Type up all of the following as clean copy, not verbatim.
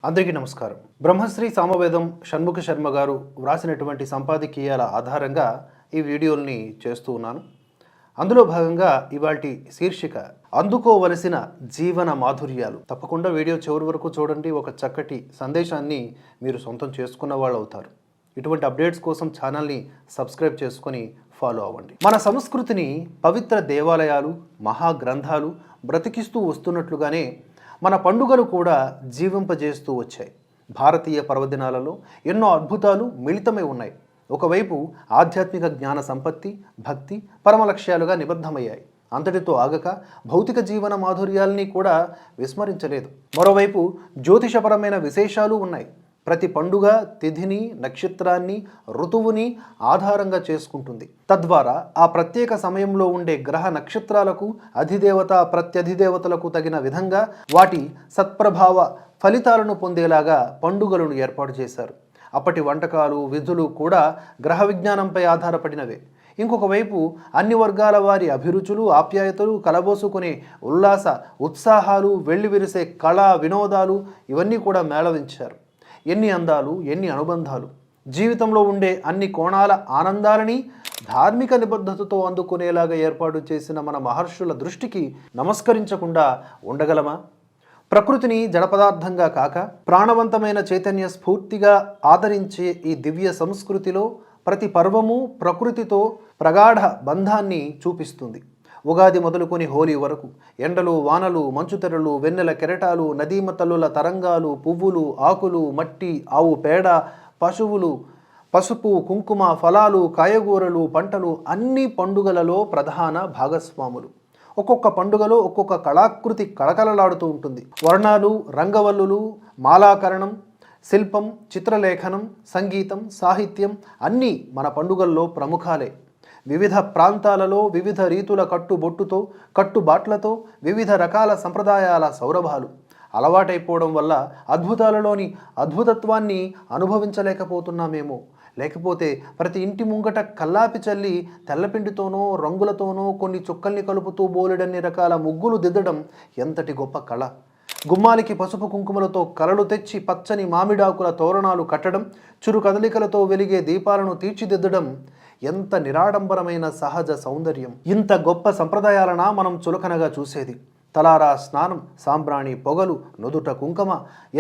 అందరికీ నమస్కారం. బ్రహ్మశ్రీ సామవేదం షణ్ముఖ శర్మ గారు వ్రాసినటువంటి సంపాదకీయాల ఆధారంగా ఈ వీడియోల్ని చేస్తూ ఉన్నాను. అందులో భాగంగా ఇవాల్టి శీర్షిక అందుకోవలసిన జీవన మాధుర్యాలు. తప్పకుండా వీడియో చివరి వరకు చూడండి. ఒక చక్కటి సందేశాన్ని మీరు సొంతం చేసుకున్న వాళ్ళు అవుతారు. ఇటువంటి అప్డేట్స్ కోసం ఛానల్ని సబ్స్క్రైబ్ చేసుకొని ఫాలో అవ్వండి. మన సంస్కృతిని పవిత్ర దేవాలయాలు, మహాగ్రంథాలు బ్రతికిస్తూ వస్తున్నట్లుగానే మన పండుగలు కూడా జీవింపజేస్తూ వచ్చాయి. భారతీయ పర్వదినాలలో ఎన్నో అద్భుతాలు మిళితమై ఉన్నాయి. ఒకవైపు ఆధ్యాత్మిక జ్ఞాన సంపత్తి, భక్తి పరమ లక్ష్యాలుగా నిబద్ధమయ్యాయి. అంతటితో ఆగక భౌతిక జీవన మాధుర్యాల్ని కూడా విస్మరించలేదు. మరోవైపు జ్యోతిషపరమైన విశేషాలు ఉన్నాయి. ప్రతి పండుగ తిథిని, నక్షత్రాన్ని, ఋతువుని ఆధారంగా చేసుకుంటుంది. తద్వారా ఆ ప్రత్యేక సమయంలో ఉండే గ్రహ నక్షత్రాలకు, అధిదేవత ప్రత్యధిదేవతలకు తగిన విధంగా వాటి సత్ప్రభావ ఫలితాలను పొందేలాగా పండుగలను ఏర్పాటు చేశారు. అప్పటి వంటకాలు, విధులు కూడా గ్రహ విజ్ఞానంపై ఆధారపడినవే. ఇంకొక వైపు అన్ని వర్గాల వారి అభిరుచులు, ఆప్యాయతలు కలబోసుకునే ఉల్లాస ఉత్సాహాలు, వెళ్లి విరిసే కళా వినోదాలు ఇవన్నీ కూడా మేళవించారు. ఎన్ని అందాలు, ఎన్ని అనుబంధాలు! జీవితంలో ఉండే అన్ని కోణాల ఆనందాలని ధార్మిక నిబద్ధతతో అందుకునేలాగా ఏర్పాటు చేసిన మన మహర్షుల దృష్టికి నమస్కరించకుండా ఉండగలమా? ప్రకృతిని జడపదార్థంగా కాక ప్రాణవంతమైన చైతన్య స్ఫూర్తిగా ఆదరించే ఈ దివ్య సంస్కృతిలో ప్రతి పర్వము ప్రకృతితో ప్రగాఢ బంధాన్ని చూపిస్తుంది. ఉగాది మొదలుకొని హోలీ వరకు ఎండలు, వానలు, మంచుతెరలు, వెన్నెల కెరటాలు, నదీమతల్లుల తరంగాలు, పువ్వులు, ఆకులు, మట్టి, ఆవు పేడ, పశువులు, పసుపు, కుంకుమ, ఫలాలు, కాయగూరలు, పంటలు అన్ని పండుగలలో ప్రధాన భాగస్వాములు. ఒక్కొక్క పండుగలో ఒక్కొక్క కళాకృతి కళకళలాడుతూ ఉంటుంది. వర్ణాలు, రంగవల్లులు, మాలాకరణం, శిల్పం, చిత్రలేఖనం, సంగీతం, సాహిత్యం అన్నీ మన పండుగల్లో ప్రముఖాలే. వివిధ ప్రాంతాలలో వివిధ రీతుల కట్టుబొట్టుతో, కట్టుబాట్లతో, వివిధ రకాల సంప్రదాయాల సౌరభాలు అలవాటైపోవడం వల్ల అద్భుతాలలోని అద్భుతత్వాన్ని అనుభవించలేకపోతున్నామేమో. లేకపోతే ప్రతి ఇంటి ముంగట కల్లాపి చల్లి తెల్లపిండితోనో రంగులతోనో కొన్ని చుక్కల్ని కలుపుతూ బోలెడన్ని రకాల ముగ్గులు దిద్దడం ఎంతటి గొప్ప కళ! గుమ్మాలకి పసుపు కుంకుమలతో కలలు తెచ్చి పచ్చని మామిడాకుల తోరణాలు కట్టడం, చురు కదలికలతో వెలిగే దీపాలను తీర్చిదిద్దడం ఎంత నిరాడంబరమైన సహజ సౌందర్యం! ఇంత గొప్ప సంప్రదాయాలనా మనం చులకనగా చూసేది? తలారా స్నానం, సాంబ్రాణి పొగలు, నుదుట కుంకుమ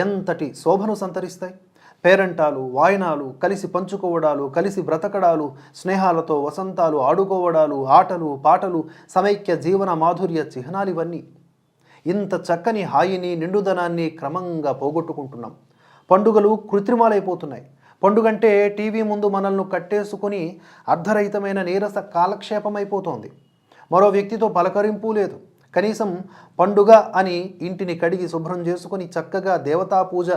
ఎంతటి శోభను సంతరిస్తాయి! పేరంటాలు, వాయనాలు, కలిసి పంచుకోవడాలు, కలిసి బ్రతకడాలు, స్నేహాలతో వసంతాలు ఆడుకోవడాలు, ఆటలు పాటలు, సమైక్య జీవన మాధుర్య చిహ్నాలివన్నీ. ఇంత చక్కని హాయిని, నిండుదనాన్ని క్రమంగా పోగొట్టుకుంటున్నాం. పండుగలు కృత్రిమాలైపోతున్నాయి. పండుగంటే టీవీ ముందు మనల్ని కట్టేసుకుని అర్ధరహితమైన నీరస కాలక్షేపమైపోతోంది. మరో వ్యక్తితో పలకరింపు లేదు. కనీసం పండుగ అని ఇంటిని కడిగి శుభ్రం చేసుకుని చక్కగా దేవతా పూజ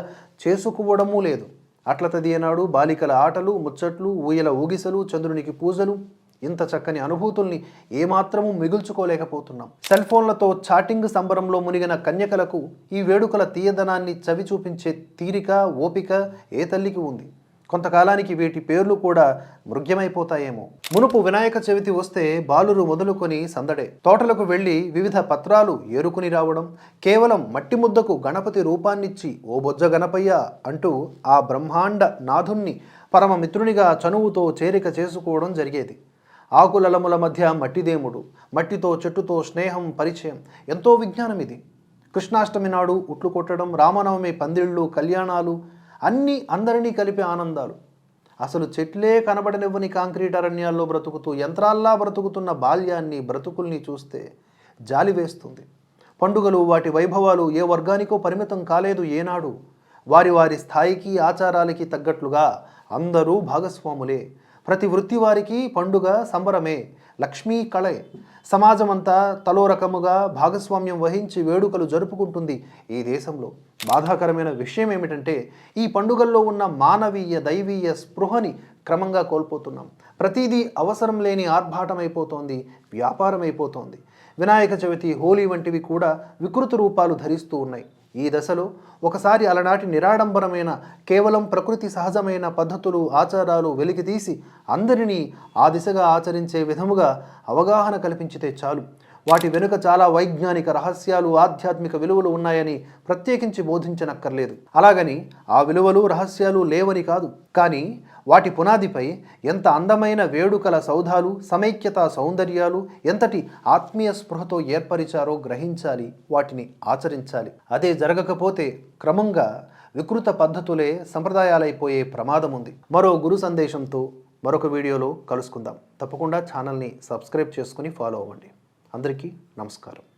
చేసుకోవడమూ లేదు. అట్ల తదియనాడు బాలికల ఆటలు, ముచ్చట్లు, ఊయల ఊగిసలు, చంద్రునికి పూజలు, ఇంత చక్కని అనుభూతుల్ని ఏమాత్రము మిగుల్చుకోలేకపోతున్నాం. సెల్ ఫోన్లతో చాటింగ్ సంబరంలో మునిగిన కన్యకలకు ఈ వేడుకల తీయదనాన్ని చవి చూపించే తీరిక, ఓపిక ఏ తల్లికి ఉంది? కొంతకాలానికి వీటి పేర్లు కూడా మృగ్యమైపోతాయేమో. మునుపు వినాయక చవితి వస్తే బాలురు మొదలుకొని సందడే. తోటలకు వెళ్ళి వివిధ పత్రాలు ఏరుకుని రావడం, కేవలం మట్టి ముద్దకు గణపతి రూపాన్నిచ్చి ఓ బొజ్జ గణపయ్య అంటూ ఆ బ్రహ్మాండ నాథుణ్ణి పరమ మిత్రునిగా చనువుతో చేరిక చేసుకోవడం జరిగేది. ఆకులలముల మధ్య మట్టిదేముడు, మట్టితో చెట్టుతో స్నేహం, పరిచయం, ఎంతో విజ్ఞానం ఇది. కృష్ణాష్టమి నాడు ఉట్లు కొట్టడం, రామనవమి పందిళ్ళు, కళ్యాణాలు అన్నీ అందరినీ కలిపే ఆనందాలు. అసలు చెట్లే కనబడనివ్వని కాంక్రీట్ అరణ్యాల్లో బ్రతుకుతూ యంత్రాల్లా బ్రతుకుతున్న బాల్యాన్ని, బ్రతుకుల్ని చూస్తే జాలి వేస్తుంది. పండుగలు, వాటి వైభవాలు ఏ వర్గానికో పరిమితం కాలేదు ఏనాడు. వారి వారి స్థాయికి, ఆచారాలకి తగ్గట్లుగా అందరూ భాగస్వాములే. ప్రతి వృత్తి వారికి పండుగ సంబరమే, లక్ష్మీ కళే. సమాజమంతా తలో రకముగా భాగస్వామ్యం వహించి వేడుకలు జరుపుకుంటుంది ఈ దేశంలో. బాధాకరమైన విషయం ఏమిటంటే ఈ పండుగల్లో ఉన్న మానవీయ, దైవీయ స్పృహని క్రమంగా కోల్పోతున్నాం. ప్రతిదీ అవసరం లేని ఆర్భాటమైపోతోంది, వ్యాపారమైపోతోంది. వినాయక చవితి, హోలీ వంటివి కూడా వికృత రూపాలు ధరిస్తూ ఉన్నాయి. ఈ దశలో ఒకసారి అలనాటి నిరాడంబరమైన కేవలం ప్రకృతి సహజమైన పద్ధతులు, ఆచారాలు వెలికితీసి అందరినీ ఆ దిశగా ఆచరించే విధముగా అవగాహన కల్పించితే చాలు. వాటి వెనుక చాలా వైజ్ఞానిక రహస్యాలు, ఆధ్యాత్మిక విలువలు ఉన్నాయని ప్రత్యేకించి బోధించనక్కర్లేదు. అలాగని ఆ విలువలు, రహస్యాలు లేవని కాదు. కానీ వాటి పునాదిపై ఎంత అందమైన వేడుకల సౌధాలు, సమైక్యతా సౌందర్యాలు, ఎంతటి ఆత్మీయ స్పృహతో ఏర్పరిచారో గ్రహించాలి, వాటిని ఆచరించాలి. అదే జరగకపోతే క్రమంగా వికృత పద్ధతులే సంప్రదాయాలైపోయే ప్రమాదం ఉంది. మరో గురు సందేశంతో మరొక వీడియోలో కలుసుకుందాం. తప్పకుండా ఛానల్ని సబ్స్క్రైబ్ చేసుకుని ఫాలో అవ్వండి. అందరికీ నమస్కారం.